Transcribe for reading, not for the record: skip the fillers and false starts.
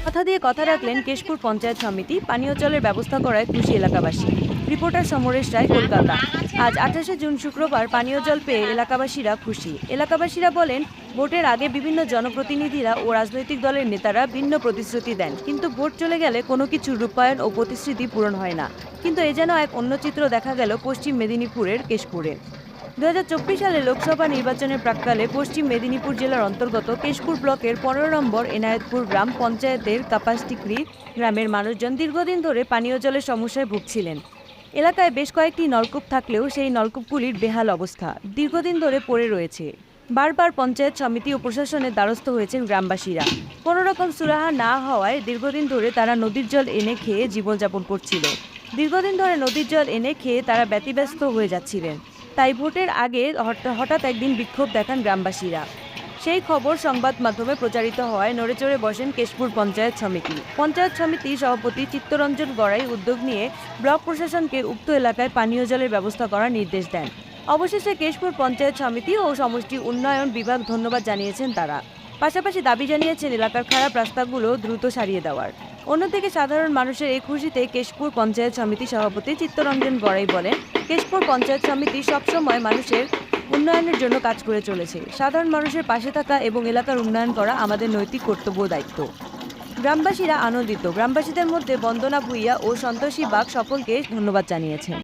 কথা দিয়ে কথা রাখলেন কেশপুর পঞ্চায়েত সমিতি, পানীয় জলের ব্যবস্থা করায় খুশি এলাকাবাসী। রিপোর্টার সমরেশ রায়, কলকাতা। আজ 28শে জুন শুক্রবার পানীয় জল পেয়ে এলাকাবাসীরা খুশি। এলাকাবাসীরা বলেন, ভোটের আগে বিভিন্ন জনপ্রতিনিধিরা ও রাজনৈতিক দলের নেতারা ভিন্ন প্রতিশ্রুতি দেন, কিন্তু ভোট চলে গেলে কোনো কিছু রূপায়ণ ও প্রতিশ্রুতি পূরণ হয় না। কিন্তু এ যেন এক অন্য চিত্র দেখা গেল পশ্চিম মেদিনীপুরের কেশপুরে। 2024 সালে লোকসভা নির্বাচনের প্রাক্কালে পশ্চিম মেদিনীপুর জেলার অন্তর্গত কেশপুর ব্লকের 15 নম্বর এনায়েতপুর গ্রাম পঞ্চায়েতের কাপাসটিকরি গ্রামের মানুষজন দীর্ঘদিন ধরে পানীয় জলের সমস্যায় ভুগছিলেন। এলাকায় বেশ কয়েকটি নলকূপ থাকলেও সেই নলকূপগুলির বেহাল অবস্থা দীর্ঘদিন ধরে পড়ে রয়েছে। বারবার পঞ্চায়েত সমিতি ও প্রশাসনের দ্বারস্থ হয়েছেন গ্রামবাসীরা। কোনো রকম সুরাহা না হওয়ায় দীর্ঘদিন ধরে তারা নদীর জল এনে খেয়ে জীবনযাপন করছিল। দীর্ঘদিন ধরে নদীর জল এনে খেয়ে তারা ব্যতিব্যস্ত হয়ে যাচ্ছিলেন। তাই ভোটের আগে হঠাৎ একদিন বিক্ষোভ দেখান গ্রামবাসীরা। সেই খবর সংবাদ মাধ্যমে প্রচারিত হওয়ায় নড়েচড়ে বসেন কেশপুর পঞ্চায়েত সমিতি। পঞ্চায়েত সমিতি সভাপতি চিত্তরঞ্জন গড়াই উদ্যোগ নিয়ে ব্লক প্রশাসনকে উক্ত এলাকায় পানীয় জলের ব্যবস্থা করার নির্দেশ দেন। অবশেষে কেশপুর পঞ্চায়েত সমিতি ও সমষ্টি উন্নয়ন বিভাগ ধন্যবাদ জানিয়েছেন তারা। পাশাপাশি দাবি জানিয়েছেন এলাকার খারাপ রাস্তাগুলো দ্রুত সারিয়ে দেওয়ার। অন্যদিকে সাধারণ মানুষের এই খুশিতে কেশপুর পঞ্চায়েত সমিতি সভাপতি চিত্তরঞ্জন গড়াই বলেন, কেশপুর পঞ্চায়েত সমিতি সবসময় মানুষের উন্নয়নের জন্য কাজ করে চলেছে। সাধারণ মানুষের পাশে থাকা এবং এলাকার উন্নয়ন করা আমাদের নৈতিক কর্তব্য ও দায়িত্ব। গ্রামবাসীরা আনন্দিত। গ্রামবাসীদের মধ্যে বন্দনা ভূঁইয়া ও সন্তোষী বাগ সকলকে ধন্যবাদ জানিয়েছেন।